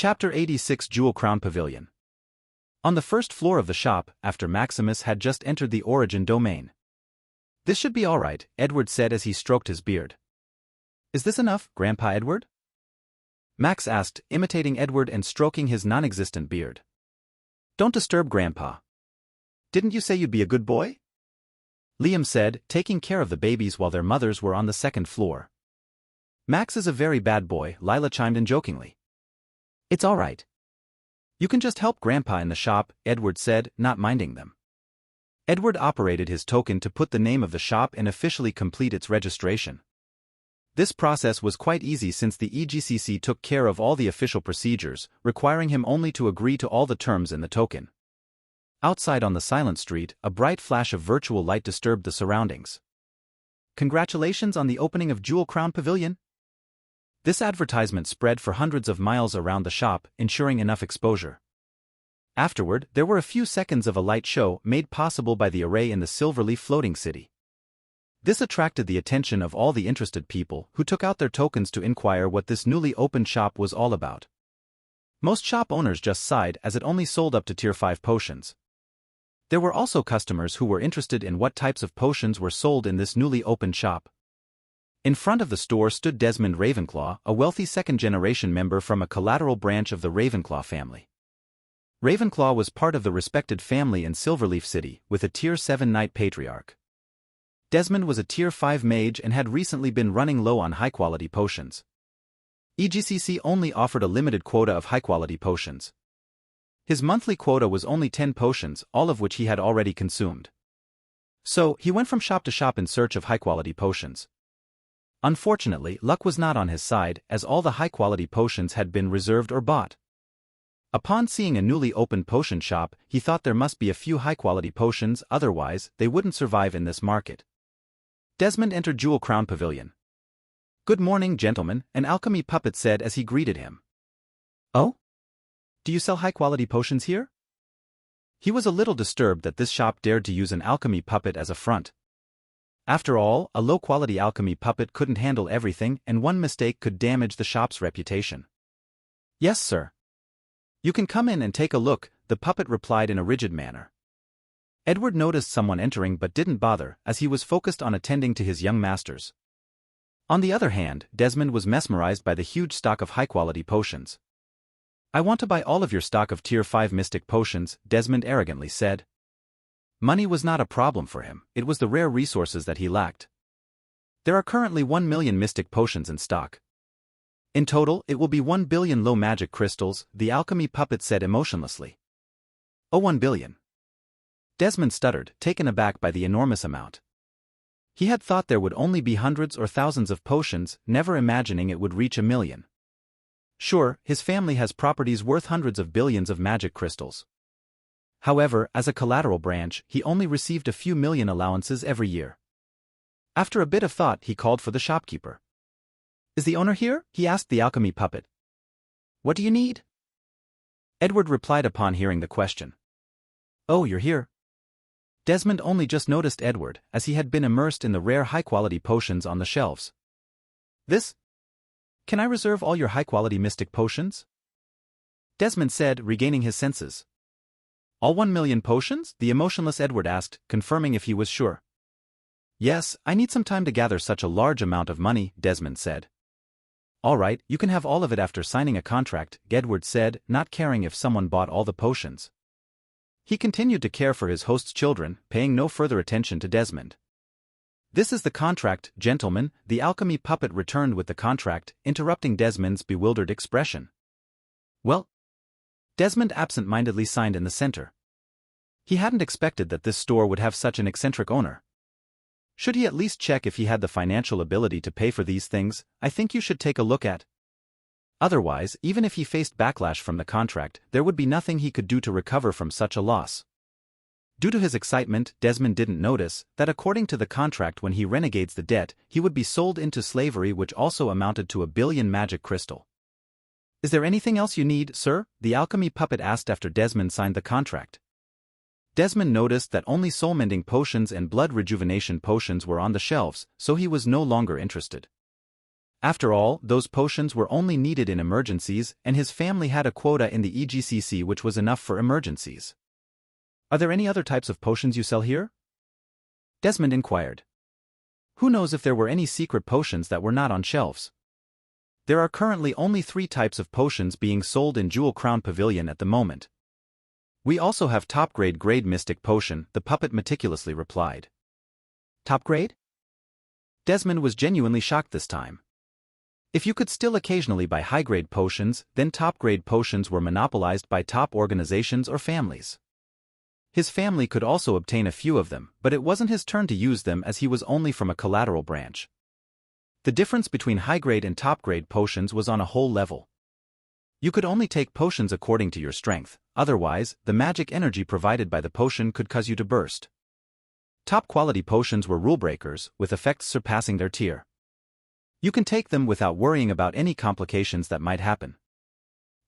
Chapter 86 Jewel Crown Pavilion. On the first floor of the shop, after Maximus had just entered the origin domain. "This should be all right," Edward said as he stroked his beard. "Is this enough, Grandpa Edward?" Max asked, imitating Edward and stroking his non-existent beard. "Don't disturb Grandpa. Didn't you say you'd be a good boy?" Liam said, taking care of the babies while their mothers were on the second floor. "Max is a very bad boy," Lila chimed in jokingly. "It's all right. You can just help Grandpa in the shop," Edward said, not minding them. Edward operated his token to put the name of the shop and officially complete its registration. This process was quite easy since the EGCC took care of all the official procedures, requiring him only to agree to all the terms in the token. Outside on the silent street, a bright flash of virtual light disturbed the surroundings. "Congratulations on the opening of Jewel Crown Pavilion." This advertisement spread for hundreds of miles around the shop, ensuring enough exposure. Afterward, there were a few seconds of a light show made possible by the array in the Silverleaf floating city. This attracted the attention of all the interested people, who took out their tokens to inquire what this newly opened shop was all about. Most shop owners just sighed as it only sold up to Tier 5 potions. There were also customers who were interested in what types of potions were sold in this newly opened shop. In front of the store stood Desmond Ravenclaw, a wealthy second-generation member from a collateral branch of the Ravenclaw family. Ravenclaw was part of the respected family in Silverleaf City, with a Tier 7 Knight Patriarch. Desmond was a Tier 5 mage and had recently been running low on high-quality potions. EGCC only offered a limited quota of high-quality potions. His monthly quota was only 10 potions, all of which he had already consumed. So, he went from shop to shop in search of high-quality potions. Unfortunately, luck was not on his side, as all the high-quality potions had been reserved or bought. Upon seeing a newly opened potion shop, he thought there must be a few high-quality potions, otherwise, they wouldn't survive in this market. Desmond entered Jewel Crown Pavilion. "Good morning, gentlemen," an alchemy puppet said as he greeted him. "Oh? Do you sell high-quality potions here?" He was a little disturbed that this shop dared to use an alchemy puppet as a front. After all, a low-quality alchemy puppet couldn't handle everything, and one mistake could damage the shop's reputation. "Yes, sir. You can come in and take a look," the puppet replied in a rigid manner. Edward noticed someone entering but didn't bother, as he was focused on attending to his young masters. On the other hand, Desmond was mesmerized by the huge stock of high-quality potions. "I want to buy all of your stock of Tier 5 mystic potions," Desmond arrogantly said. Money was not a problem for him, it was the rare resources that he lacked. There are currently 1 million mystic potions in stock. In total, it will be 1 billion low magic crystals, the alchemy puppet said emotionlessly. "Oh, 1 billion. Desmond stuttered, taken aback by the enormous amount. He had thought there would only be hundreds or thousands of potions, never imagining it would reach 1 million. Sure, his family has properties worth hundreds of billions of magic crystals. However, as a collateral branch, he only received a few million allowances every year. After a bit of thought, he called for the shopkeeper. "Is the owner here?" he asked the alchemy puppet. "What do you need?" Edward replied upon hearing the question. "Oh, you're here." Desmond only just noticed Edward, as he had been immersed in the rare high-quality potions on the shelves. "This? Can I reserve all your high-quality mystic potions?" Desmond said, regaining his senses. "All 1 million potions?" the emotionless Edward asked, confirming if he was sure. "Yes, I need some time to gather such a large amount of money," Desmond said. "All right, you can have all of it after signing a contract," Edward said, not caring if someone bought all the potions. He continued to care for his host's children, paying no further attention to Desmond. "This is the contract, gentlemen," the alchemy puppet returned with the contract, interrupting Desmond's bewildered expression. "Well?" Desmond absent-mindedly signed in the center. He hadn't expected that this store would have such an eccentric owner. Should he at least check if he had the financial ability to pay for these things? "I think you should take a look at." Otherwise, even if he faced backlash from the contract, there would be nothing he could do to recover from such a loss. Due to his excitement, Desmond didn't notice that according to the contract, when he renegades the debt, he would be sold into slavery, which also amounted to 1 billion magic crystal. "Is there anything else you need, sir?" the alchemy puppet asked after Desmond signed the contract. Desmond noticed that only soul-mending potions and blood rejuvenation potions were on the shelves, so he was no longer interested. After all, those potions were only needed in emergencies, and his family had a quota in the EGCC which was enough for emergencies. Are there any other types of potions you sell here? Desmond inquired. Who knows if there were any secret potions that were not on shelves? There are currently only 3 types of potions being sold in Jewel Crown Pavilion at the moment. We also have top-grade mystic potion, the puppet meticulously replied. Top grade? Desmond was genuinely shocked this time. If you could still occasionally buy high-grade potions, then top-grade potions were monopolized by top organizations or families. His family could also obtain a few of them, but it wasn't his turn to use them as he was only from a collateral branch. The difference between high-grade and top-grade potions was on a whole level. You could only take potions according to your strength, otherwise, the magic energy provided by the potion could cause you to burst. Top-quality potions were rule-breakers, with effects surpassing their tier. You can take them without worrying about any complications that might happen.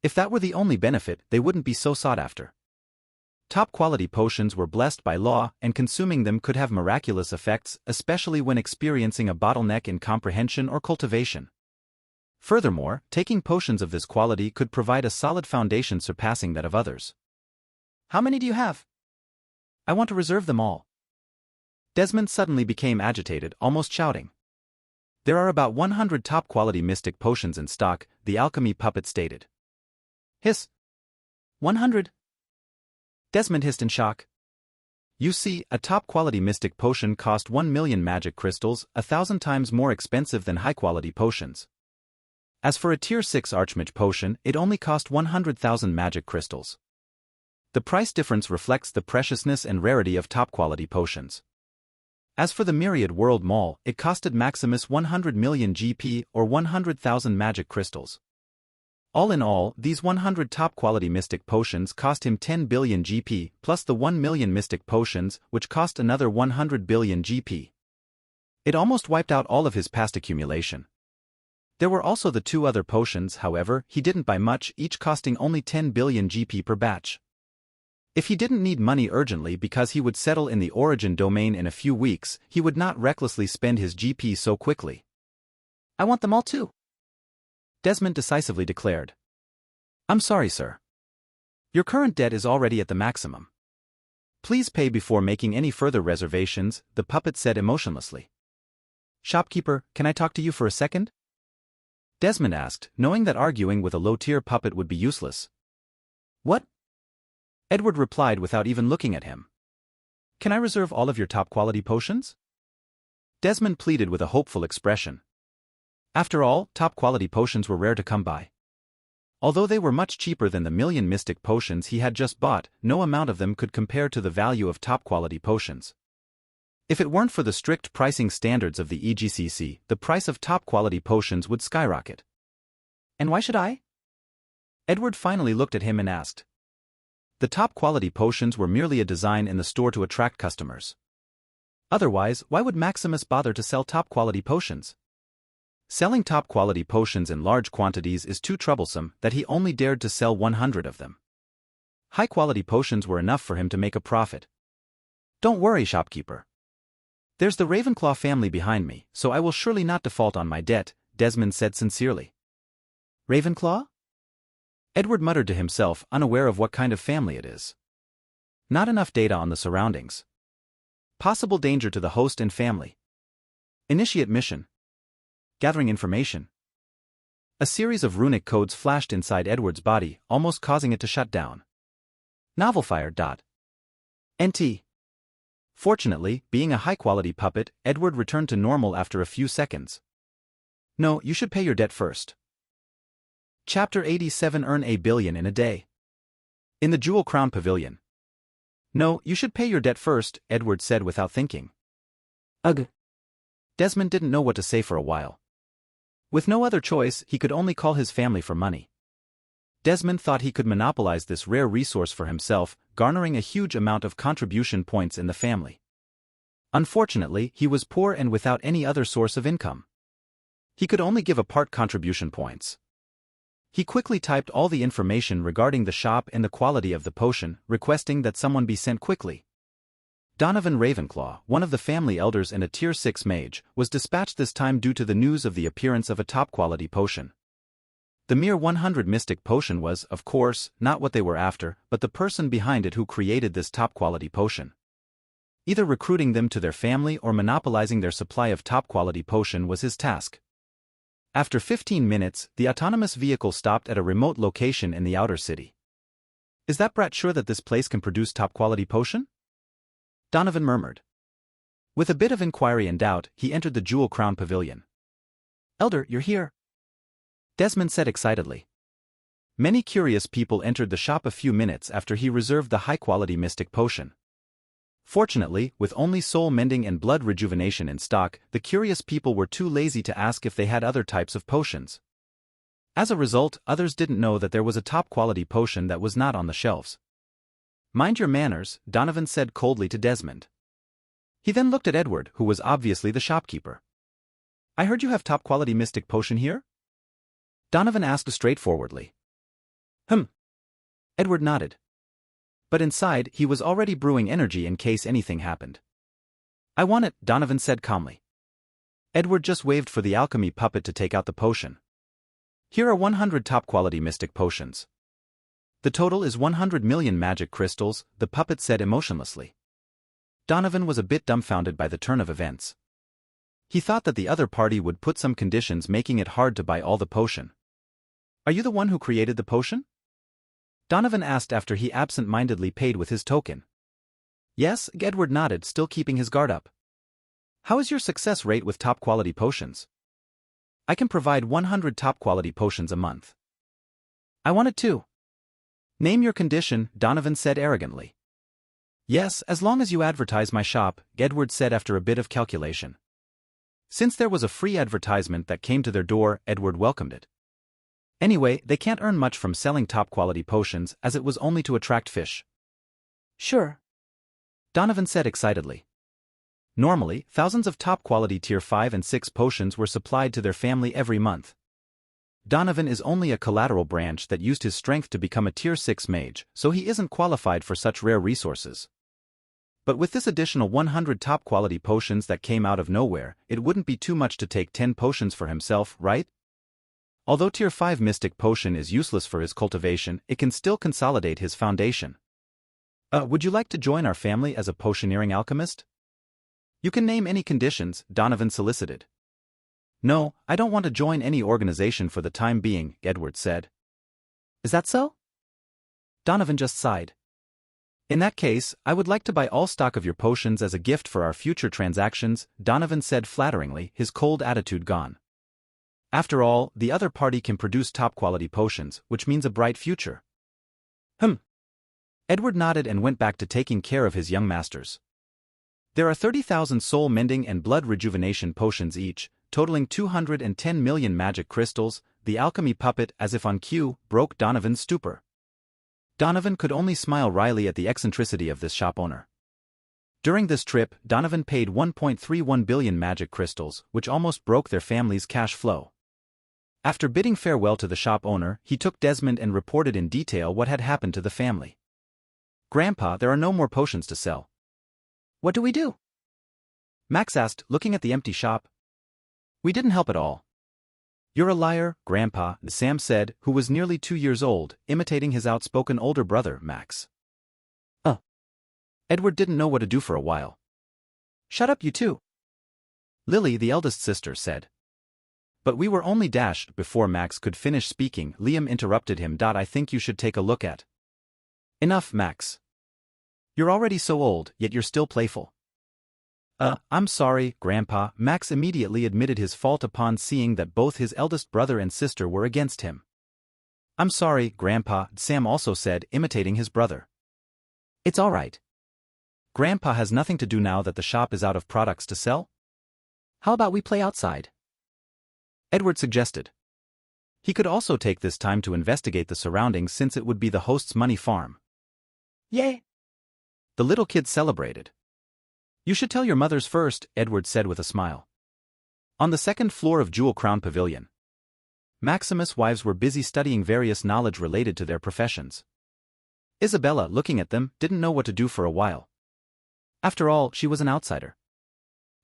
If that were the only benefit, they wouldn't be so sought after. Top-quality potions were blessed by law, and consuming them could have miraculous effects, especially when experiencing a bottleneck in comprehension or cultivation. Furthermore, taking potions of this quality could provide a solid foundation surpassing that of others. How many do you have? I want to reserve them all. Desmond suddenly became agitated, almost shouting. There are about 100 top-quality mystic potions in stock, the alchemy puppet stated. Hiss. 100? Desmond hissed in shock. You see, a top-quality mystic potion cost 1 million magic crystals, 1,000 times more expensive than high-quality potions. As for a Tier 6 Archmage potion, it only cost 100,000 magic crystals. The price difference reflects the preciousness and rarity of top-quality potions. As for the Myriad World Mall, it costed Maximus 100 million GP or 100,000 magic crystals. All in all, these 100 top-quality mystic potions cost him 10 billion GP, plus the 1 million mystic potions, which cost another 100 billion GP. It almost wiped out all of his past accumulation. There were also the 2 other potions, however, he didn't buy much, each costing only 10 billion GP per batch. If he didn't need money urgently because he would settle in the origin domain in a few weeks, he would not recklessly spend his GP so quickly. I want them all too, Desmond decisively declared. I'm sorry, sir. Your current debt is already at the maximum. Please pay before making any further reservations, the puppet said emotionlessly. Shopkeeper, can I talk to you for a second? Desmond asked, knowing that arguing with a low-tier puppet would be useless. What? Edward replied without even looking at him. Can I reserve all of your top-quality potions? Desmond pleaded with a hopeful expression. After all, top-quality potions were rare to come by. Although they were much cheaper than the million mystic potions he had just bought, no amount of them could compare to the value of top-quality potions. If it weren't for the strict pricing standards of the EGCC, the price of top-quality potions would skyrocket. And why should I? Edward finally looked at him and asked. The top-quality potions were merely a design in the store to attract customers. Otherwise, why would Maximus bother to sell top-quality potions? Selling top-quality potions in large quantities is too troublesome that he only dared to sell 100 of them. High-quality potions were enough for him to make a profit. Don't worry, shopkeeper. There's the Ravenclaw family behind me, so I will surely not default on my debt, Desmond said sincerely. Ravenclaw? Edward muttered to himself, unaware of what kind of family it is. Not enough data on the surroundings. Possible danger to the host and family. Initiate mission. Gathering information. A series of runic codes flashed inside Edward's body, almost causing it to shut down. Novelfire.nt. Fortunately, being a high-quality puppet, Edward returned to normal after a few seconds. No, you should pay your debt first. Chapter 87. Earn a billion in a day. In the Jewel Crown Pavilion. No, you should pay your debt first, Edward said without thinking. Ugh. Desmond didn't know what to say for a while. With no other choice, he could only call his family for money. Desmond thought he could monopolize this rare resource for himself, garnering a huge amount of contribution points in the family. Unfortunately, he was poor and without any other source of income. He could only give a part contribution points. He quickly typed all the information regarding the shop and the quality of the potion, requesting that someone be sent quickly. Donovan Ravenclaw, one of the family elders and a Tier 6 mage, was dispatched this time due to the news of the appearance of a top-quality potion. The mere 100 mystic potion was, of course, not what they were after, but the person behind it who created this top-quality potion. Either recruiting them to their family or monopolizing their supply of top-quality potion was his task. After 15 minutes, the autonomous vehicle stopped at a remote location in the outer city. "Is that brat sure that this place can produce top-quality potion?" Donovan murmured. With a bit of inquiry and doubt, he entered the Jewel Crown Pavilion. "Elder, you're here," Desmond said excitedly. Many curious people entered the shop a few minutes after he reserved the high-quality mystic potion. Fortunately, with only soul mending and blood rejuvenation in stock, the curious people were too lazy to ask if they had other types of potions. As a result, others didn't know that there was a top-quality potion that was not on the shelves. "Mind your manners," Donovan said coldly to Desmond. He then looked at Edward, who was obviously the shopkeeper. "I heard you have top-quality mystic potion here?" Donovan asked straightforwardly. Edward nodded. But inside, he was already brewing energy in case anything happened. "I want it," Donovan said calmly. Edward just waved for the alchemy puppet to take out the potion. "Here are 100 top-quality mystic potions. The total is 100 million magic crystals," the puppet said emotionlessly. Donovan was a bit dumbfounded by the turn of events. He thought that the other party would put some conditions making it hard to buy all the potion. "Are you the one who created the potion?" Donovan asked after he absent-mindedly paid with his token. "Yes," Edward nodded, still keeping his guard up. "How is your success rate with top-quality potions?" "I can provide 100 top-quality potions a month." "I want it too." "Name your condition," Donovan said arrogantly. "Yes, as long as you advertise my shop," Edward said after a bit of calculation. Since there was a free advertisement that came to their door, Edward welcomed it. Anyway, they can't earn much from selling top-quality potions, as it was only to attract fish. "Sure," Donovan said excitedly. Normally, thousands of top-quality Tier 5 and 6 potions were supplied to their family every month. Donovan is only a collateral branch that used his strength to become a Tier 6 mage, so he isn't qualified for such rare resources. But with this additional 100 top-quality potions that came out of nowhere, it wouldn't be too much to take 10 potions for himself, right? Although Tier 5 Mystic Potion is useless for his cultivation, it can still consolidate his foundation. Would you like to join our family as a potioneering alchemist?" "You can name any conditions," Donovan solicited. "No, I don't want to join any organization for the time being," Edward said. "Is that so?" Donovan just sighed. "In that case, I would like to buy all stock of your potions as a gift for our future transactions," Donovan said flatteringly, his cold attitude gone. After all, the other party can produce top-quality potions, which means a bright future. Edward nodded and went back to taking care of his young masters. There are 30,000 soul mending and blood rejuvenation potions each, totaling 210 million magic crystals. The alchemy puppet, as if on cue, broke Donovan's stupor. Donovan could only smile wryly at the eccentricity of this shop owner. During this trip, Donovan paid 1.31 billion magic crystals, which almost broke their family's cash flow. After bidding farewell to the shop owner, he took Desmond and reported in detail what had happened to the family. "Grandpa, there are no more potions to sell." "What do we do?" Max asked, looking at the empty shop. "We didn't help at all." "You're a liar, Grandpa," Sam said, who was nearly 2 years old, imitating his outspoken older brother, Max. Edward didn't know what to do for a while. "Shut up, you two," Lily, the eldest sister, said. But we were only dashed. Before Max could finish speaking, Liam interrupted him. "I think you should take a look at." "Enough, Max. You're already so old, yet you're still playful." I'm sorry, Grandpa." Max immediately admitted his fault upon seeing that both his eldest brother and sister were against him. "I'm sorry, Grandpa," Sam also said, imitating his brother. "It's all right. Grandpa has nothing to do now that the shop is out of products to sell. How about we play outside?" Edward suggested. He could also take this time to investigate the surroundings since it would be the host's money farm. "Yay!" The little kid celebrated. "You should tell your mothers first," Edward said with a smile. On the second floor of Jewel Crown Pavilion, Maximus' wives were busy studying various knowledge related to their professions. Isabella, looking at them, didn't know what to do for a while. After all, she was an outsider.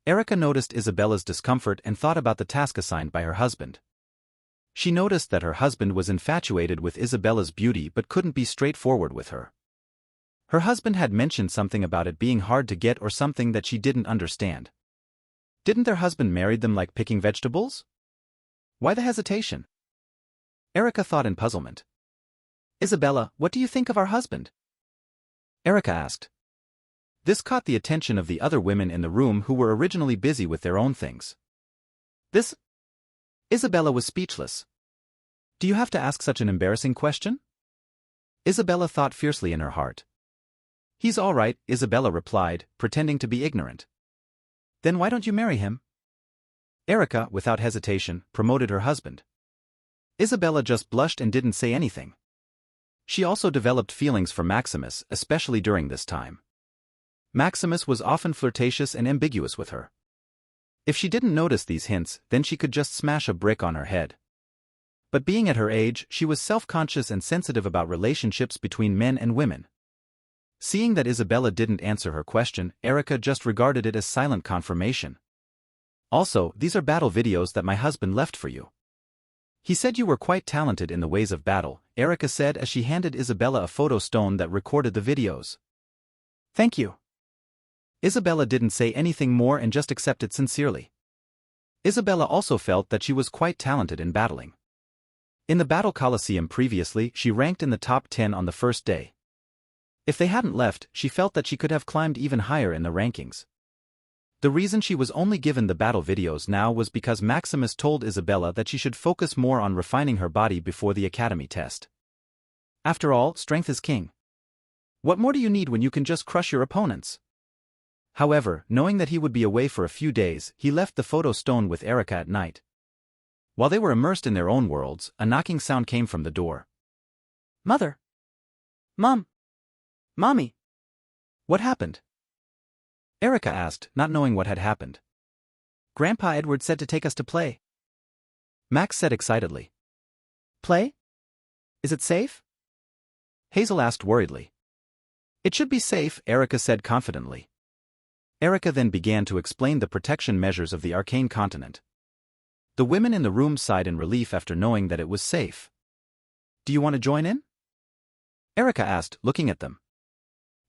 Erica noticed Isabella's discomfort and thought about the task assigned by her husband. She noticed that her husband was infatuated with Isabella's beauty but couldn't be straightforward with her. Her husband had mentioned something about it being hard to get or something that she didn't understand. Didn't their husband marry them like picking vegetables? Why the hesitation? Erica thought in puzzlement. Isabella, what do you think of our husband? Erica asked. This caught the attention of the other women in the room who were originally busy with their own things. Isabella was speechless. Do you have to ask such an embarrassing question? Isabella thought fiercely in her heart. He's all right, Isabella replied, pretending to be ignorant. Then why don't you marry him? Erica, without hesitation, promoted her husband. Isabella just blushed and didn't say anything. She also developed feelings for Maximus, especially during this time. Maximus was often flirtatious and ambiguous with her. If she didn't notice these hints, then she could just smash a brick on her head. But being at her age, she was self-conscious and sensitive about relationships between men and women. Seeing that Isabella didn't answer her question, Erica just regarded it as silent confirmation. Also, these are battle videos that my husband left for you. He said you were quite talented in the ways of battle, Erica said as she handed Isabella a photo stone that recorded the videos. Thank you. Isabella didn't say anything more and just accepted sincerely. Isabella also felt that she was quite talented in battling. In the Battle Coliseum previously, she ranked in the top 10 on the first day. If they hadn't left, she felt that she could have climbed even higher in the rankings. The reason she was only given the battle videos now was because Maximus told Isabella that she should focus more on refining her body before the academy test. After all, strength is king. What more do you need when you can just crush your opponents? However, knowing that he would be away for a few days, he left the photo stone with Erica at night. While they were immersed in their own worlds, a knocking sound came from the door. Mother! Mom! Mommy! What happened? Erica asked, not knowing what had happened. Grandpa Edward said to take us to play. Max said excitedly. Play? Is it safe? Hazel asked worriedly. It should be safe, Erica said confidently. Erica then began to explain the protection measures of the arcane continent. The women in the room sighed in relief after knowing that it was safe. Do you want to join in? Erica asked, looking at them.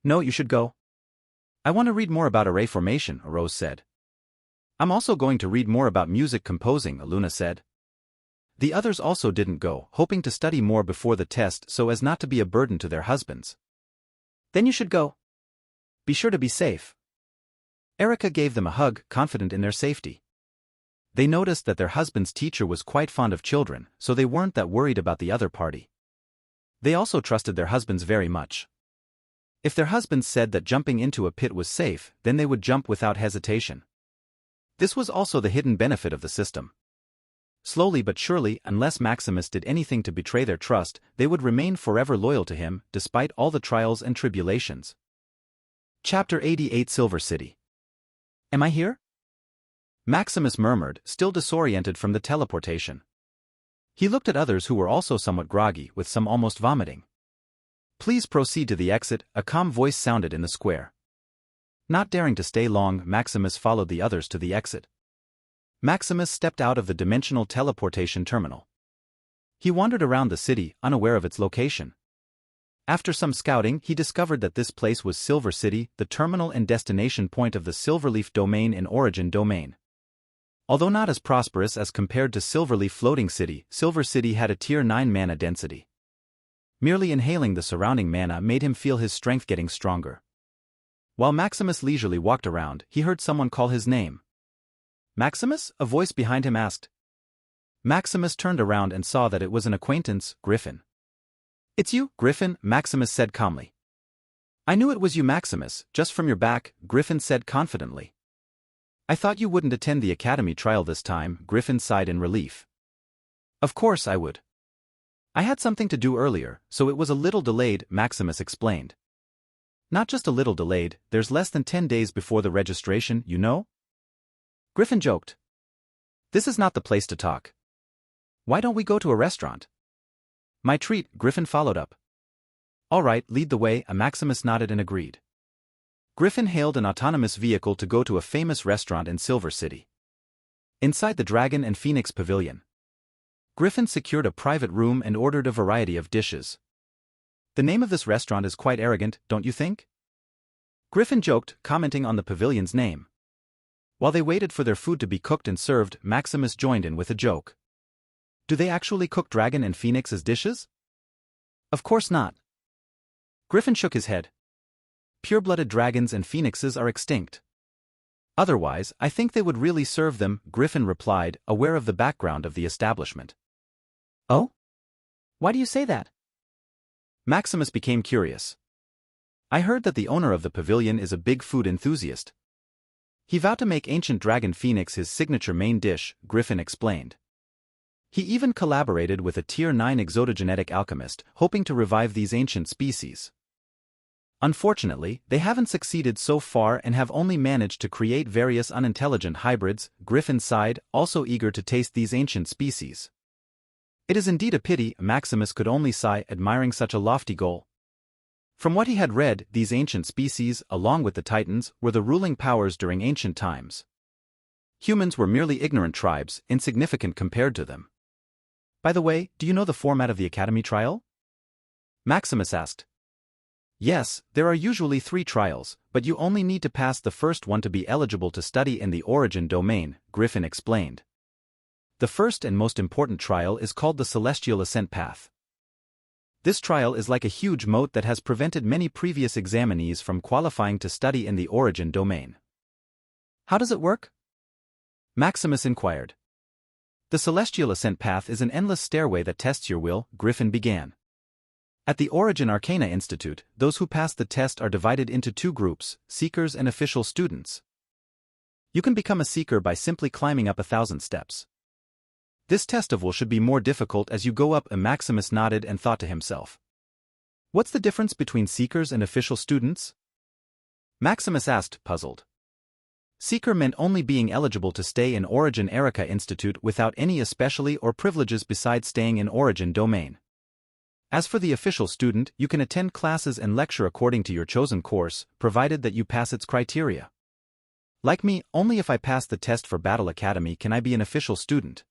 No, you should go. I want to read more about array formation, Rose said. I'm also going to read more about music composing, Aluna said. The others also didn't go, hoping to study more before the test so as not to be a burden to their husbands. Then you should go. Be sure to be safe. Erica gave them a hug, confident in their safety. They noticed that their husband's teacher was quite fond of children, so they weren't that worried about the other party. They also trusted their husbands very much. If their husbands said that jumping into a pit was safe, then they would jump without hesitation. This was also the hidden benefit of the system. Slowly but surely, unless Maximus did anything to betray their trust, they would remain forever loyal to him, despite all the trials and tribulations. Chapter 88 Silver City. Am I here? Maximus murmured, still disoriented from the teleportation. He looked at others who were also somewhat groggy, with some almost vomiting. Please proceed to the exit, a calm voice sounded in the square. Not daring to stay long, Maximus followed the others to the exit. Maximus stepped out of the dimensional teleportation terminal. He wandered around the city, unaware of its location. After some scouting, he discovered that this place was Silver City, the terminal and destination point of the Silverleaf domain and Origin domain. Although not as prosperous as compared to Silverleaf Floating City, Silver City had a Tier 9 mana density. Merely inhaling the surrounding mana made him feel his strength getting stronger. While Maximus leisurely walked around, he heard someone call his name. Maximus? A voice behind him asked. Maximus turned around and saw that it was an acquaintance, Griffin. It's you, Griffin, Maximus said calmly. I knew it was you, Maximus, just from your back, Griffin said confidently. I thought you wouldn't attend the academy trial this time, Griffin sighed in relief. Of course I would. I had something to do earlier, so it was a little delayed, Maximus explained. Not just a little delayed, there's less than 10 days before the registration, you know? Griffin joked. This is not the place to talk. Why don't we go to a restaurant? My treat, Griffin followed up. All right, lead the way, Maximus nodded and agreed. Griffin hailed an autonomous vehicle to go to a famous restaurant in Silver City. Inside the Dragon and Phoenix Pavilion, Griffin secured a private room and ordered a variety of dishes. The name of this restaurant is quite arrogant, don't you think? Griffin joked, commenting on the pavilion's name. While they waited for their food to be cooked and served, Maximus joined in with a joke. Do they actually cook Dragon and Phoenix as dishes? Of course not. Griffin shook his head. Pure-blooded dragons and phoenixes are extinct. Otherwise, I think they would really serve them, Griffin replied, aware of the background of the establishment. Oh? Why do you say that? Maximus became curious. I heard that the owner of the pavilion is a big food enthusiast. He vowed to make ancient dragon phoenix his signature main dish, Griffin explained. He even collaborated with a Tier 9 exotogenetic alchemist, hoping to revive these ancient species. Unfortunately, they haven't succeeded so far and have only managed to create various unintelligent hybrids, Griffin sighed, also eager to taste these ancient species. It is indeed a pity, Maximus could only sigh, admiring such a lofty goal. From what he had read, these ancient species, along with the Titans, were the ruling powers during ancient times. Humans were merely ignorant tribes, insignificant compared to them. By the way, do you know the format of the Academy trial? Maximus asked. Yes, there are usually 3 trials, but you only need to pass the first one to be eligible to study in the origin domain, Griffin explained. The first and most important trial is called the Celestial Ascent Path. This trial is like a huge moat that has prevented many previous examinees from qualifying to study in the origin domain. How does it work? Maximus inquired. The Celestial Ascent Path is an endless stairway that tests your will, Griffin began. At the Origin Arcana Institute, those who pass the test are divided into 2 groups, seekers and official students. You can become a seeker by simply climbing up 1,000 steps. This test of will should be more difficult as you go up, and Maximus nodded and thought to himself. What's the difference between seekers and official students? Maximus asked, puzzled. Seeker meant only being eligible to stay in Origin Arcana Institute without any especially or privileges besides staying in Origin domain. As for the official student, you can attend classes and lecture according to your chosen course, provided that you pass its criteria. Like me, only if I pass the test for Battle Academy can I be an official student.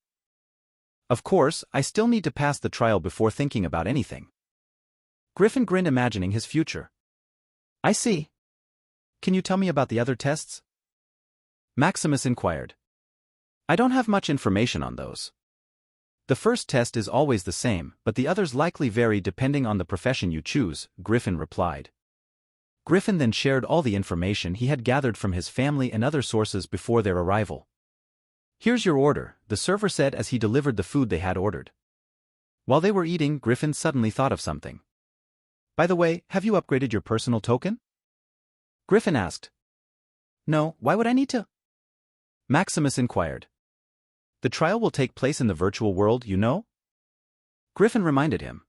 Of course, I still need to pass the trial before thinking about anything. Griffin grinned, imagining his future. I see. Can you tell me about the other tests? Maximus inquired. I don't have much information on those. The first test is always the same, but the others likely vary depending on the profession you choose, Griffin replied. Griffin then shared all the information he had gathered from his family and other sources before their arrival. Here's your order, the server said as he delivered the food they had ordered. While they were eating, Griffin suddenly thought of something. By the way, have you upgraded your personal token? Griffin asked. No, why would I need to? Maximus inquired. The trial will take place in the virtual world, you know? Griffin reminded him.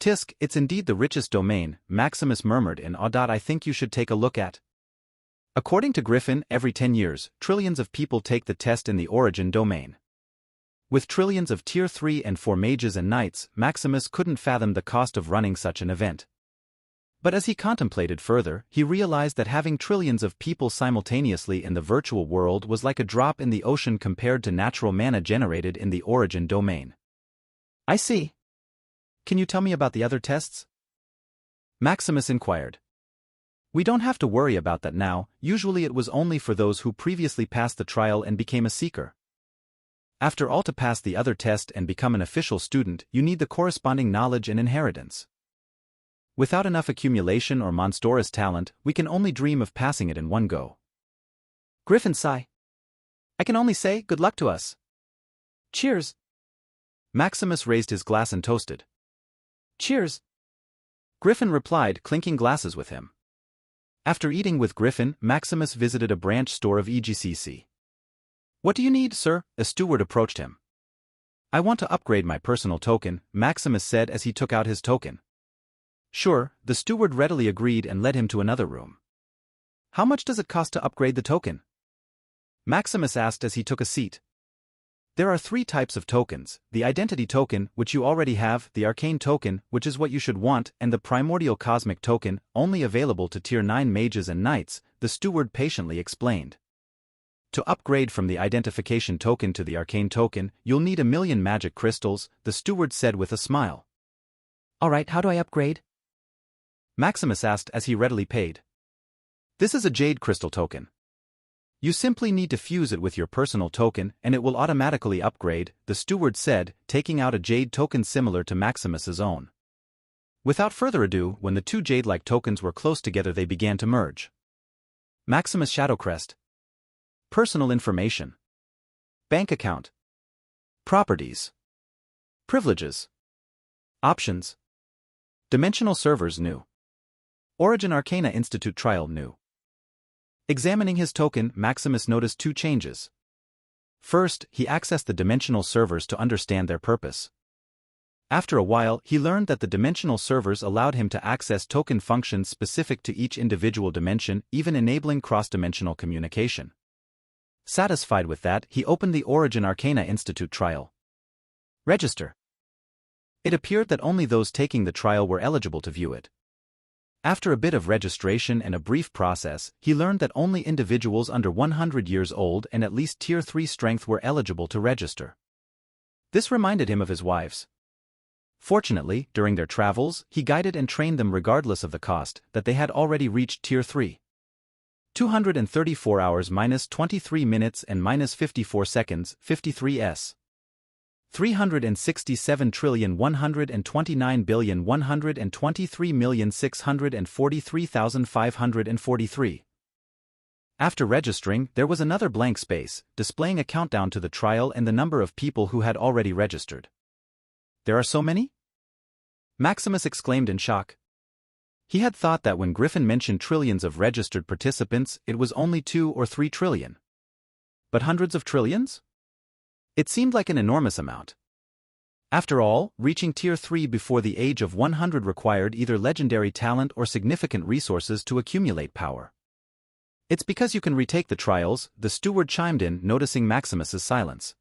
Tisk, it's indeed the richest domain, Maximus murmured in awe. I think you should take a look at. According to Griffin, every 10 years, trillions of people take the test in the origin domain. With trillions of Tier 3 and 4 mages and knights, Maximus couldn't fathom the cost of running such an event. But as he contemplated further, he realized that having trillions of people simultaneously in the virtual world was like a drop in the ocean compared to natural mana generated in the origin domain. I see. Can you tell me about the other tests? Maximus inquired. We don't have to worry about that now, usually it was only for those who previously passed the trial and became a seeker. After all, to pass the other test and become an official student, you need the corresponding knowledge and inheritance. Without enough accumulation or monstrous talent, we can only dream of passing it in one go. Griffin sighed. I can only say, good luck to us. Cheers. Maximus raised his glass and toasted. Cheers. Griffin replied, clinking glasses with him. After eating with Griffin, Maximus visited a branch store of EGCC. What do you need, sir? A steward approached him. I want to upgrade my personal token, Maximus said as he took out his token. Sure, the steward readily agreed and led him to another room. How much does it cost to upgrade the token? Maximus asked as he took a seat. There are three types of tokens: the identity token, which you already have, the arcane token, which is what you should want, and the primordial cosmic token, only available to tier 9 mages and knights, the steward patiently explained. To upgrade from the identification token to the arcane token, you'll need 1,000,000 magic crystals, the steward said with a smile. Alright, how do I upgrade? Maximus asked as he readily paid. This is a jade crystal token. You simply need to fuse it with your personal token and it will automatically upgrade, the steward said, taking out a jade token similar to Maximus's own. Without further ado, when the two jade-like tokens were close together, they began to merge. Maximus Shadowcrest. Personal information. Bank account. Properties. Privileges. Options. Dimensional servers new. Origin Arcana Institute trial new. Examining his token, Maximus noticed two changes. First, he accessed the dimensional servers to understand their purpose. After a while, he learned that the dimensional servers allowed him to access token functions specific to each individual dimension, even enabling cross-dimensional communication. Satisfied with that, he opened the Origin Arcana Institute trial. Register. It appeared that only those taking the trial were eligible to view it. After a bit of registration and a brief process, he learned that only individuals under 100 years old and at least tier 3 strength were eligible to register. This reminded him of his wives. Fortunately, during their travels, he guided and trained them regardless of the cost, that they had already reached tier 3. 234 hours minus 23 minutes and minus 54 seconds, 53s. 367,123,123,643,543. After registering, there was another blank space, displaying a countdown to the trial and the number of people who had already registered. There are so many? Maximus exclaimed in shock. He had thought that when Griffin mentioned trillions of registered participants, it was only 2 or 3 trillion. But hundreds of trillions? It seemed like an enormous amount. After all, reaching tier 3 before the age of 100 required either legendary talent or significant resources to accumulate power. It's because you can retake the trials, the steward chimed in, noticing Maximus's silence.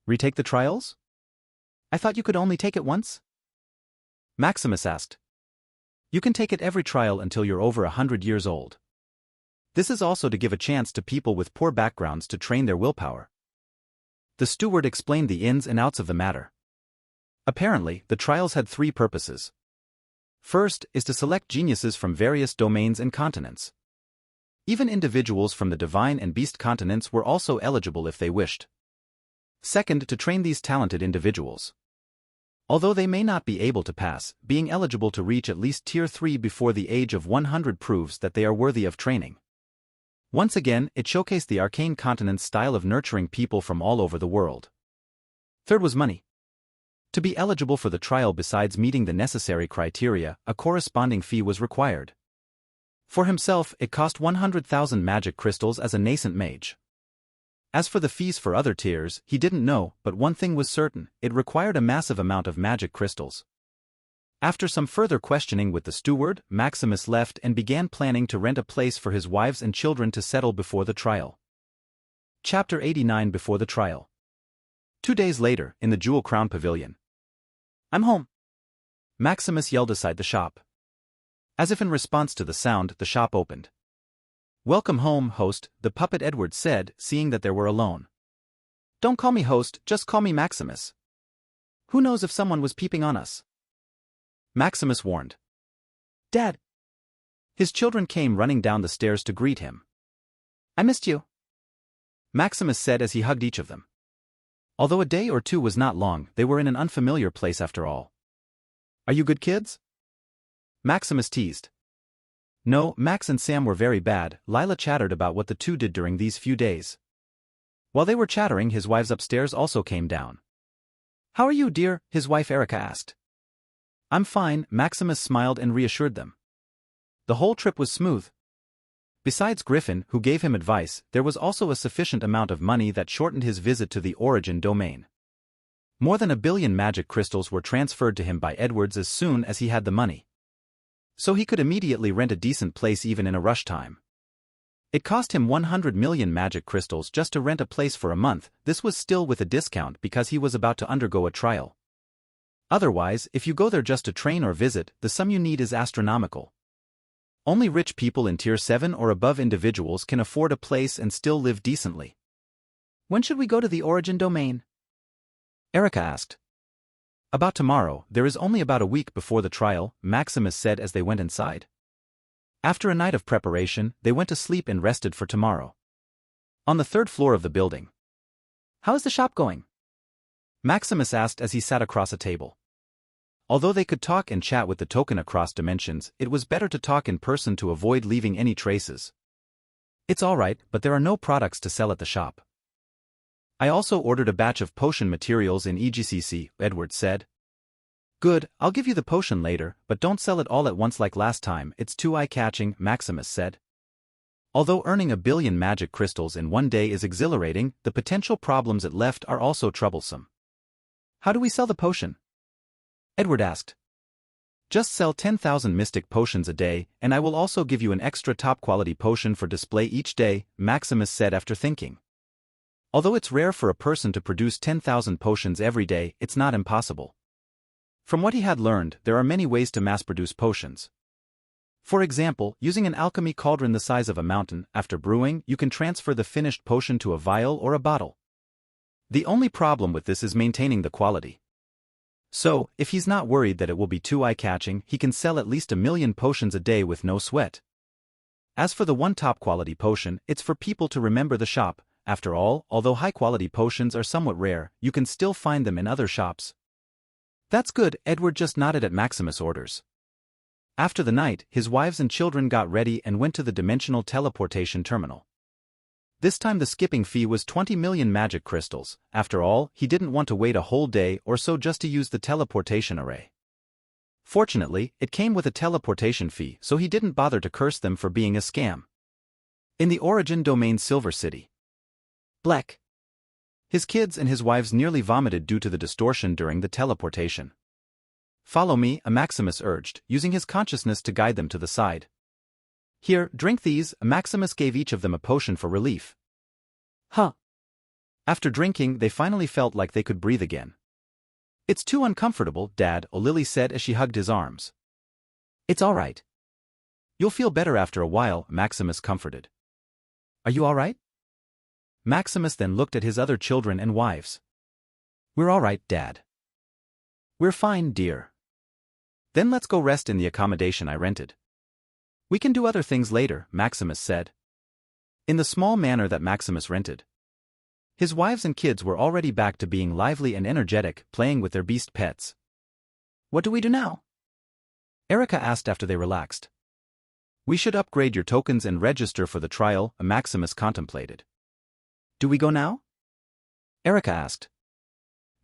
Retake the trials? I thought you could only take it once? Maximus asked. You can take it every trial until you're over 100 years old. This is also to give a chance to people with poor backgrounds to train their willpower. The steward explained the ins and outs of the matter. Apparently, the trials had 3 purposes. First is to select geniuses from various domains and continents. Even individuals from the divine and beast continents were also eligible if they wished. Second, to train these talented individuals. Although they may not be able to pass, being eligible to reach at least tier 3 before the age of 100 proves that they are worthy of training. Once again, it showcased the arcane continent's style of nurturing people from all over the world. Third was money. To be eligible for the trial, besides meeting the necessary criteria, a corresponding fee was required. For himself, it cost 100,000 magic crystals as a nascent mage. As for the fees for other tiers, he didn't know, but one thing was certain, it required a massive amount of magic crystals. After some further questioning with the steward, Maximus left and began planning to rent a place for his wives and children to settle before the trial. Chapter 89. Before the trial. 2 days later, in the Jewel Crown Pavilion. I'm home. Maximus yelled aside the shop. As if in response to the sound, the shop opened. Welcome home, host, the puppet Edward said, seeing that they were alone. Don't call me host, just call me Maximus. Who knows if someone was peeping on us? Maximus warned. Dad. His children came running down the stairs to greet him. I missed you, Maximus said as he hugged each of them. Although a day or two was not long, they were in an unfamiliar place after all. Are you good kids? Maximus teased. No, Max and Sam were very bad. Lila chattered about what the two did during these few days. While they were chattering, his wives upstairs also came down. How are you, dear? His wife Erica asked. I'm fine, Maximus smiled and reassured them. The whole trip was smooth. Besides Griffin, who gave him advice, there was also a sufficient amount of money that shortened his visit to the Origin domain. More than 1 billion magic crystals were transferred to him by Edwards as soon as he had the money. So he could immediately rent a decent place even in a rush time. It cost him 100 million magic crystals just to rent a place for a month. This was still with a discount because he was about to undergo a trial. Otherwise, if you go there just to train or visit, the sum you need is astronomical. Only rich people in Tier 7 or above individuals can afford a place and still live decently. When should we go to the origin domain? Erica asked. About tomorrow. There is only about a week before the trial, Maximus said as they went inside. After a night of preparation, they went to sleep and rested for tomorrow. On the third floor of the building. How is the shop going? Maximus asked as he sat across a table. Although they could talk and chat with the token across dimensions, it was better to talk in person to avoid leaving any traces. It's alright, but there are no products to sell at the shop. I also ordered a batch of potion materials in EGCC, Edward said. Good, I'll give you the potion later, but don't sell it all at once like last time, it's too eye-catching, Maximus said. Although earning 1 billion magic crystals in one day is exhilarating, the potential problems it left are also troublesome. How do we sell the potion? Edward asked. Just sell 10,000 mystic potions a day, and I will also give you an extra top-quality potion for display each day, Maximus said after thinking. Although it's rare for a person to produce 10,000 potions every day, it's not impossible. From what he had learned, there are many ways to mass-produce potions. For example, using an alchemy cauldron the size of a mountain, after brewing, you can transfer the finished potion to a vial or a bottle. The only problem with this is maintaining the quality. So, if he's not worried that it will be too eye-catching, he can sell at least 1 million potions a day with no sweat. As for the one top-quality potion, it's for people to remember the shop. After all, although high-quality potions are somewhat rare, you can still find them in other shops. That's good, Edward just nodded at Maximus' orders. After the night, his wives and children got ready and went to the dimensional teleportation terminal. This time the skipping fee was 20 million magic crystals. After all, he didn't want to wait a whole day or so just to use the teleportation array. Fortunately, it came with a teleportation fee, so he didn't bother to curse them for being a scam. In the origin domain Silver City. Bleck. His kids and his wives nearly vomited due to the distortion during the teleportation. Follow me, Maximus urged, using his consciousness to guide them to the side. Here, drink these, Maximus gave each of them a potion for relief. Huh. After drinking, they finally felt like they could breathe again. It's too uncomfortable, Dad, O'Lily said as she hugged his arms. It's alright. You'll feel better after a while, Maximus comforted. Are you alright? Maximus then looked at his other children and wives. We're alright, Dad. We're fine, dear. Then let's go rest in the accommodation I rented. We can do other things later, Maximus said. In the small manor that Maximus rented. His wives and kids were already back to being lively and energetic, playing with their beast pets. What do we do now? Erica asked after they relaxed. We should upgrade your tokens and register for the trial, Maximus contemplated. Do we go now? Erica asked.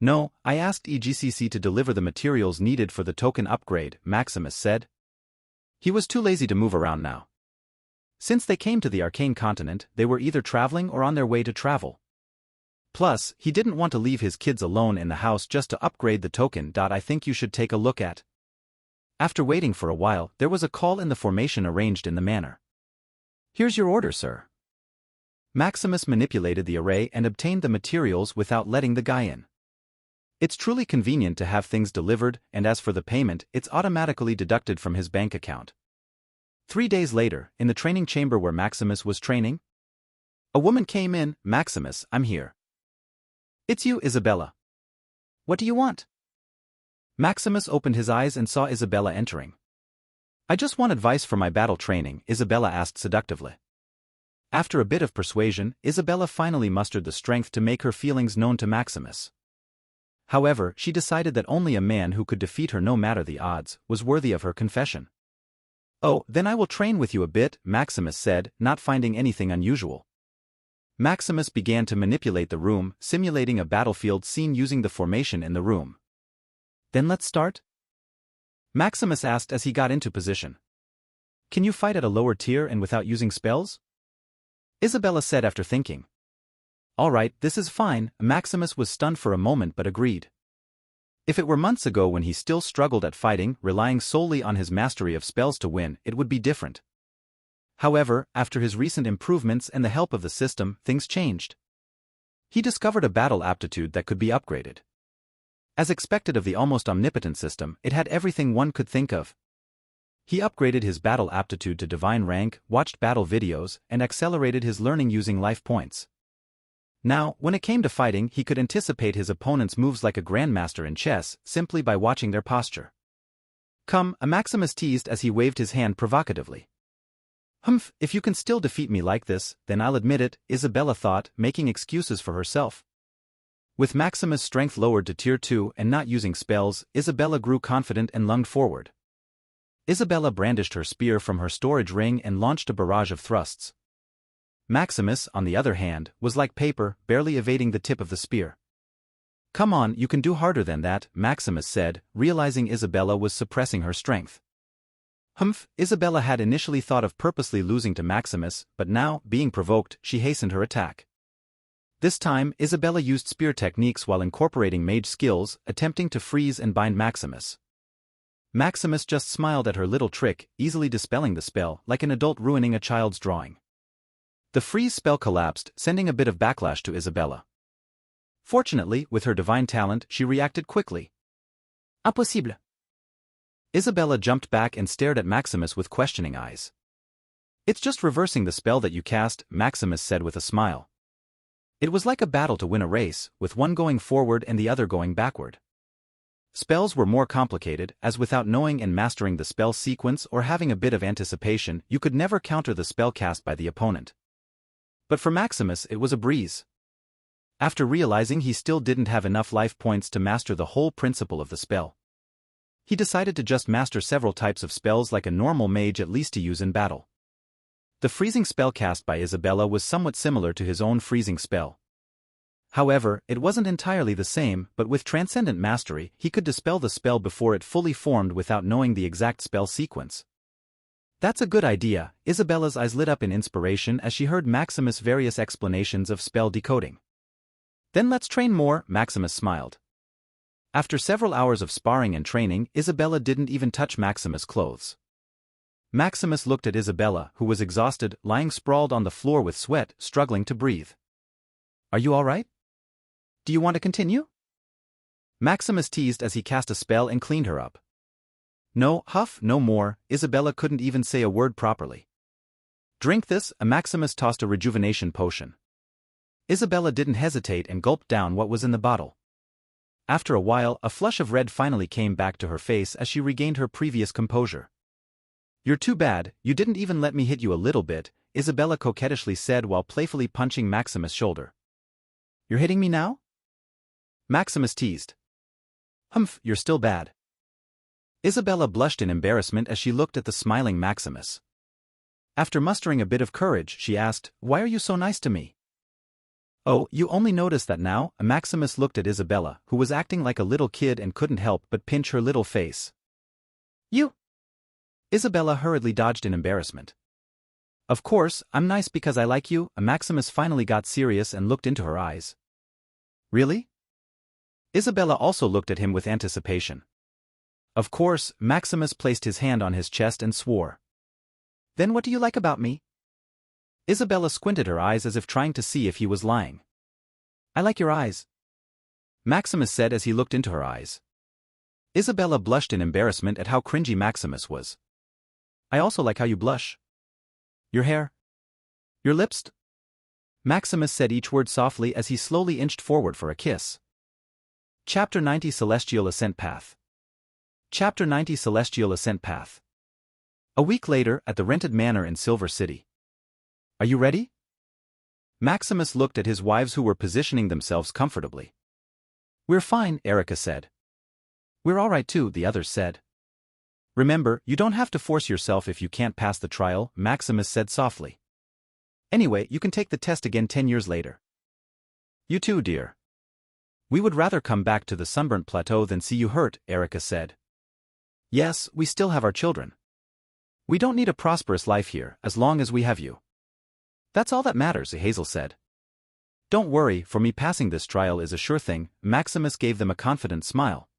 No, I asked EGCC to deliver the materials needed for the token upgrade, Maximus said. He was too lazy to move around now. Since they came to the arcane continent, they were either traveling or on their way to travel. Plus, he didn't want to leave his kids alone in the house just to upgrade the token. I think you should take a look at. After waiting for a while, there was a call in the formation arranged in the manor. Here's your order, sir. Maximus manipulated the array and obtained the materials without letting the guy in. It's truly convenient to have things delivered, and as for the payment, it's automatically deducted from his bank account. 3 days later, in the training chamber where Maximus was training, a woman came in. Maximus, I'm here. It's you, Isabella. What do you want? Maximus opened his eyes and saw Isabella entering. I just want advice for my battle training, Isabella asked seductively. After a bit of persuasion, Isabella finally mustered the strength to make her feelings known to Maximus. However, she decided that only a man who could defeat her no matter the odds was worthy of her confession. Oh, then I will train with you a bit, Maximus said, not finding anything unusual. Maximus began to manipulate the room, simulating a battlefield scene using the formation in the room. Then let's start? Maximus asked as he got into position. Can you fight at a lower tier and without using spells? Isabella said after thinking. All right, this is fine. Maximus was stunned for a moment but agreed. If it were months ago when he still struggled at fighting, relying solely on his mastery of spells to win, it would be different. However, after his recent improvements and the help of the system, things changed. He discovered a battle aptitude that could be upgraded. As expected of the almost omnipotent system, it had everything one could think of. He upgraded his battle aptitude to divine rank, watched battle videos, and accelerated his learning using life points. Now, when it came to fighting, he could anticipate his opponent's moves like a grandmaster in chess, simply by watching their posture. "Come," Maximus teased as he waved his hand provocatively. "Humph, if you can still defeat me like this, then I'll admit it," Isabella thought, making excuses for herself. With Maximus' strength lowered to Tier 2 and not using spells, Isabella grew confident and lunged forward. Isabella brandished her spear from her storage ring and launched a barrage of thrusts. Maximus, on the other hand, was like paper, barely evading the tip of the spear. "Come on, you can do harder than that," Maximus said, realizing Isabella was suppressing her strength. Humph, Isabella had initially thought of purposely losing to Maximus, but now, being provoked, she hastened her attack. This time, Isabella used spear techniques while incorporating mage skills, attempting to freeze and bind Maximus. Maximus just smiled at her little trick, easily dispelling the spell, like an adult ruining a child's drawing. The freeze spell collapsed, sending a bit of backlash to Isabella. Fortunately, with her divine talent, she reacted quickly. "Impossible." Isabella jumped back and stared at Maximus with questioning eyes. "It's just reversing the spell that you cast," Maximus said with a smile. It was like a battle to win a race, with one going forward and the other going backward. Spells were more complicated, as without knowing and mastering the spell sequence or having a bit of anticipation, you could never counter the spell cast by the opponent. But for Maximus it was a breeze. After realizing he still didn't have enough life points to master the whole principle of the spell, he decided to just master several types of spells like a normal mage at least to use in battle. The freezing spell cast by Isabella was somewhat similar to his own freezing spell. However, it wasn't entirely the same, but with transcendent mastery, he could dispel the spell before it fully formed without knowing the exact spell sequence. "That's a good idea," Isabella's eyes lit up in inspiration as she heard Maximus' various explanations of spell decoding. "Then let's train more," Maximus smiled. After several hours of sparring and training, Isabella didn't even touch Maximus' clothes. Maximus looked at Isabella, who was exhausted, lying sprawled on the floor with sweat, struggling to breathe. "Are you all right? Do you want to continue?" Maximus teased as he cast a spell and cleaned her up. "No, huff, no more," Isabella couldn't even say a word properly. "Drink this," Maximus tossed a rejuvenation potion. Isabella didn't hesitate and gulped down what was in the bottle. After a while, a flush of red finally came back to her face as she regained her previous composure. "You're too bad, you didn't even let me hit you a little bit," Isabella coquettishly said while playfully punching Maximus' shoulder. "You're hitting me now?" Maximus teased. "Humph, you're still bad." Isabella blushed in embarrassment as she looked at the smiling Maximus. After mustering a bit of courage, she asked, "Why are you so nice to me?" "Oh, you only noticed that now?" Maximus looked at Isabella, who was acting like a little kid and couldn't help but pinch her little face. "You?" Isabella hurriedly dodged in embarrassment. "Of course, I'm nice because I like you." Maximus finally got serious and looked into her eyes. "Really?" Isabella also looked at him with anticipation. Of course, Maximus placed his hand on his chest and swore. "Then what do you like about me?" Isabella squinted her eyes as if trying to see if he was lying. "I like your eyes," Maximus said as he looked into her eyes. Isabella blushed in embarrassment at how cringy Maximus was. "I also like how you blush. Your hair. Your lips." Maximus said each word softly as he slowly inched forward for a kiss. Chapter 90 Celestial Ascent Path. Chapter 90 Celestial Ascent Path. A week later, at the rented manor in Silver City. "Are you ready?" Maximus looked at his wives who were positioning themselves comfortably. "We're fine," Erica said. "We're all right too," the others said. "Remember, you don't have to force yourself if you can't pass the trial," Maximus said softly. "Anyway, you can take the test again 10 years later." "You too, dear. We would rather come back to the Sunburnt Plateau than see you hurt," Erica said. "Yes, we still have our children. We don't need a prosperous life here, as long as we have you. That's all that matters," Hazel said. "Don't worry, for me passing this trial is a sure thing," Maximus gave them a confident smile.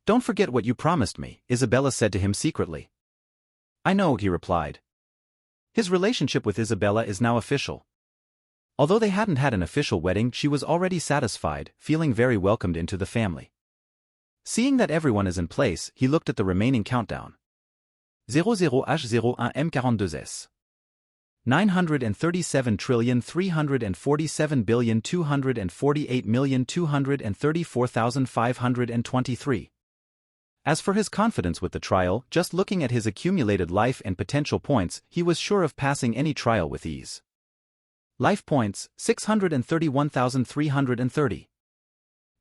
"Don't forget what you promised me," Isabella said to him secretly. "I know," he replied. His relationship with Isabella is now official. Although they hadn't had an official wedding, she was already satisfied, feeling very welcomed into the family. Seeing that everyone is in place, he looked at the remaining countdown. 00H01M42S. 937,347,248,234,523. As for his confidence with the trial, just looking at his accumulated life and potential points, he was sure of passing any trial with ease. Life points, 631,330.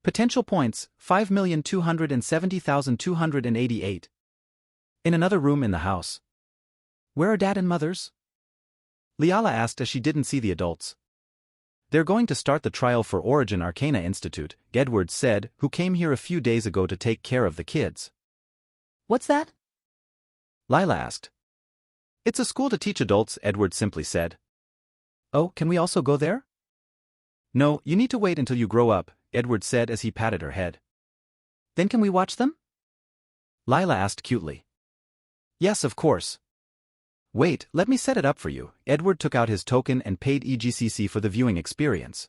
Potential points, 5,270,288. In another room in the house. Where are Dad and Mothers? Liala asked as she didn't see the adults. They're going to start the trial for Origin Arcana Institute, Edward said, who came here a few days ago to take care of the kids. What's that? Lila asked. It's a school to teach adults, Edward simply said. Oh, can we also go there? No, you need to wait until you grow up, Edward said as he patted her head. Then can we watch them? Lila asked cutely. Yes, of course. Wait, let me set it up for you. Edward took out his token and paid EGCC for the viewing experience.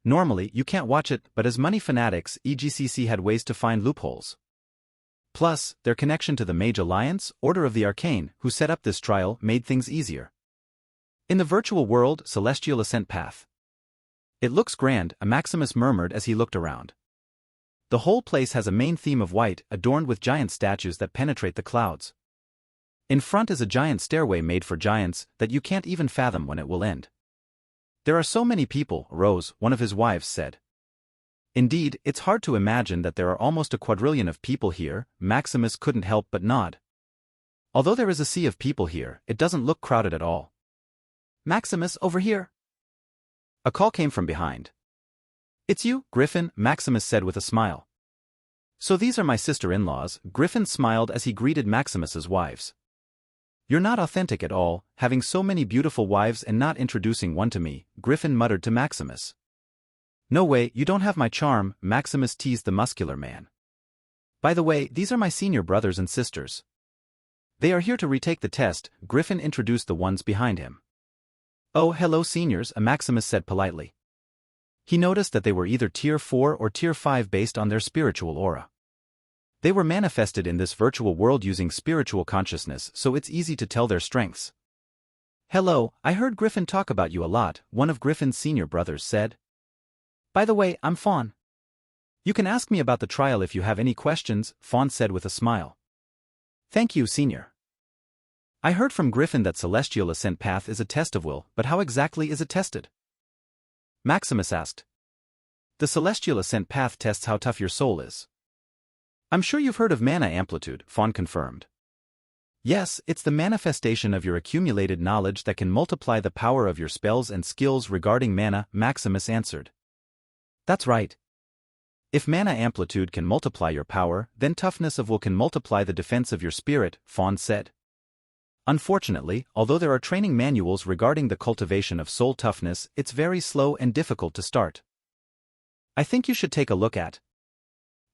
Normally, you can't watch it, but as money fanatics, EGCC had ways to find loopholes. Plus, their connection to the Mage Alliance, Order of the Arcane, who set up this trial, made things easier. In the virtual world, Celestial Ascent Path. It looks grand, Maximus murmured as he looked around. The whole place has a main theme of white, adorned with giant statues that penetrate the clouds. In front is a giant stairway made for giants that you can't even fathom when it will end. There are so many people, Rose, one of his wives, said. Indeed, it's hard to imagine that there are almost a quadrillion of people here. Maximus couldn't help but nod. Although there is a sea of people here, it doesn't look crowded at all. Maximus, over here. A call came from behind. It's you, Griffin, Maximus said with a smile. So these are my sister-in-laws. Griffin smiled as he greeted Maximus's wives. You're not authentic at all, having so many beautiful wives and not introducing one to me, Griffin muttered to Maximus. No way, you don't have my charm, Maximus teased the muscular man. By the way, these are my senior brothers and sisters. They are here to retake the test, Griffin introduced the ones behind him. Oh, hello seniors, Maximus said politely. He noticed that they were either Tier 4 or Tier 5 based on their spiritual aura. They were manifested in this virtual world using spiritual consciousness, so it's easy to tell their strengths. Hello, I heard Griffin talk about you a lot, one of Griffin's senior brothers said. By the way, I'm Fawn. You can ask me about the trial if you have any questions, Fawn said with a smile. Thank you, senior. I heard from Griffin that Celestial Ascent Path is a test of will, but how exactly is it tested? Maximus asked. The Celestial Ascent Path tests how tough your soul is. I'm sure you've heard of mana amplitude, Fawn confirmed. Yes, it's the manifestation of your accumulated knowledge that can multiply the power of your spells and skills regarding mana, Maximus answered. That's right. If mana amplitude can multiply your power, then toughness of will can multiply the defense of your spirit, Fawn said. Unfortunately, although there are training manuals regarding the cultivation of soul toughness, it's very slow and difficult to start. I think you should take a look at.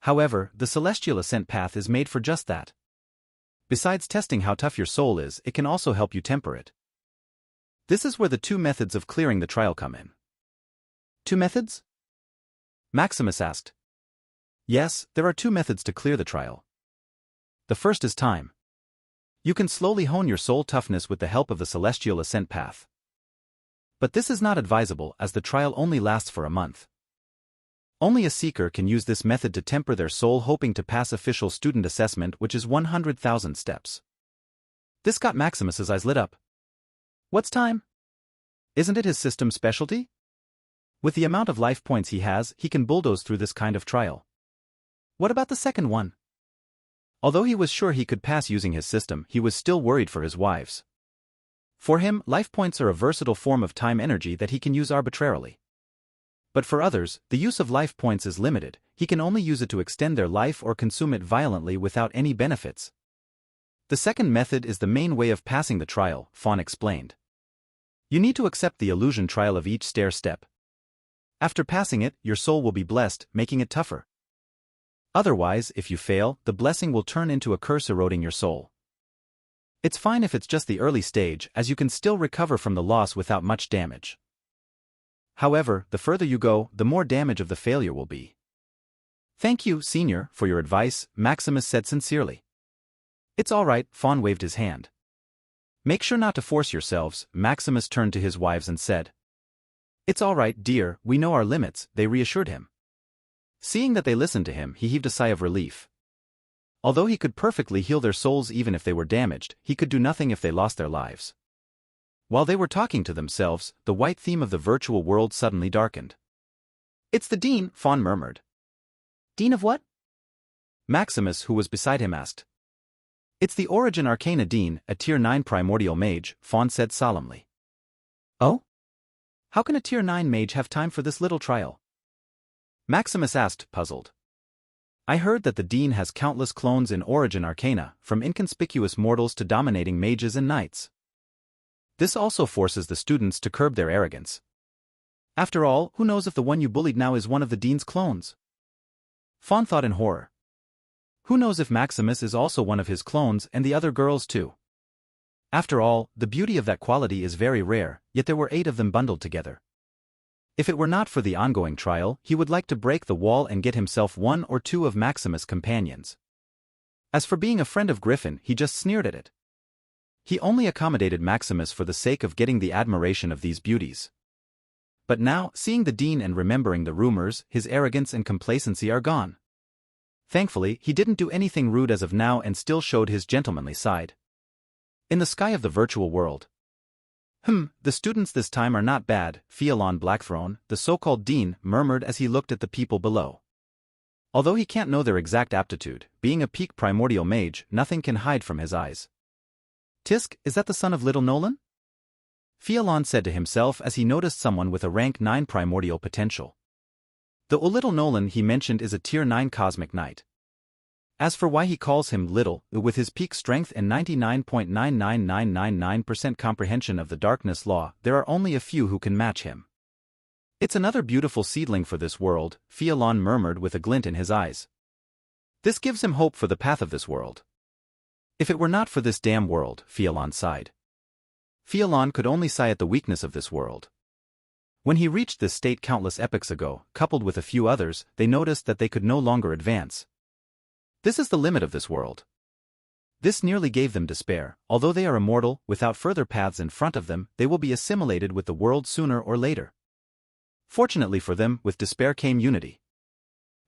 However, the Celestial Ascent Path is made for just that. Besides testing how tough your soul is, it can also help you temper it. This is where the two methods of clearing the trial come in. Two methods? Maximus asked. Yes, there are two methods to clear the trial. The first is time. You can slowly hone your soul toughness with the help of the Celestial Ascent Path. But this is not advisable as the trial only lasts for a month. Only a seeker can use this method to temper their soul hoping to pass official student assessment, which is 100,000 steps. This got Maximus's eyes lit up. What's time? Isn't it his system specialty? With the amount of life points he has, he can bulldoze through this kind of trial. What about the second one? Although he was sure he could pass using his system, he was still worried for his wives. For him, life points are a versatile form of time energy that he can use arbitrarily. But for others, the use of life points is limited. He can only use it to extend their life or consume it violently without any benefits. The second method is the main way of passing the trial, Fawn explained. You need to accept the illusion trial of each stair step. After passing it, your soul will be blessed, making it tougher. Otherwise, if you fail, the blessing will turn into a curse eroding your soul. It's fine if it's just the early stage, as you can still recover from the loss without much damage. However, the further you go, the more damage of the failure will be. Thank you, Senior, for your advice, Maximus said sincerely. It's all right, Fawn waved his hand. Make sure not to force yourselves, Maximus turned to his wives and said. It's all right, dear, we know our limits, they reassured him. Seeing that they listened to him, he heaved a sigh of relief. Although he could perfectly heal their souls even if they were damaged, he could do nothing if they lost their lives. While they were talking to themselves, the white theme of the virtual world suddenly darkened. It's the Dean, Fawn murmured. Dean of what? Maximus, who was beside him, asked. It's the Origin Arcana Dean, a Tier 9 primordial mage, Fawn said solemnly. Oh? How can a Tier 9 mage have time for this little trial? Maximus asked, puzzled. I heard that the Dean has countless clones in Origin Arcana, from inconspicuous mortals to dominating mages and knights. This also forces the students to curb their arrogance. After all, who knows if the one you bullied now is one of the Dean's clones? Fawn thought in horror. Who knows if Maximus is also one of his clones and the other girls too? After all, the beauty of that quality is very rare, yet there were 8 of them bundled together. If it were not for the ongoing trial, he would like to break the wall and get himself 1 or 2 of Maximus' companions. As for being a friend of Griffin, he just sneered at it. He only accommodated Maximus for the sake of getting the admiration of these beauties. But now, seeing the Dean and remembering the rumors, his arrogance and complacency are gone. Thankfully, he didn't do anything rude as of now and still showed his gentlemanly side. In the sky of the virtual world. The students this time are not bad, Pavilion Blackthorn, the so-called Dean, murmured as he looked at the people below. Although he can't know their exact aptitude, being a peak primordial mage, nothing can hide from his eyes. Tisk, is that the son of Little Nolan? Pavilion said to himself as he noticed someone with a rank 9 primordial potential. The Little Nolan he mentioned is a Tier 9 cosmic knight. As for why he calls him Little, with his peak strength and 99.99999% comprehension of the darkness law, there are only a few who can match him. It's another beautiful seedling for this world, Pavilion murmured with a glint in his eyes. This gives him hope for the path of this world. If it were not for this damn world, Pavilion sighed. Pavilion could only sigh at the weakness of this world. When he reached this state countless epochs ago, coupled with a few others, they noticed that they could no longer advance. This is the limit of this world. This nearly gave them despair. Although they are immortal, without further paths in front of them, they will be assimilated with the world sooner or later. Fortunately for them, with despair came unity.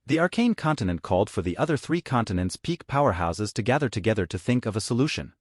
The arcane continent called for the other 3 continents' peak powerhouses to gather together to think of a solution.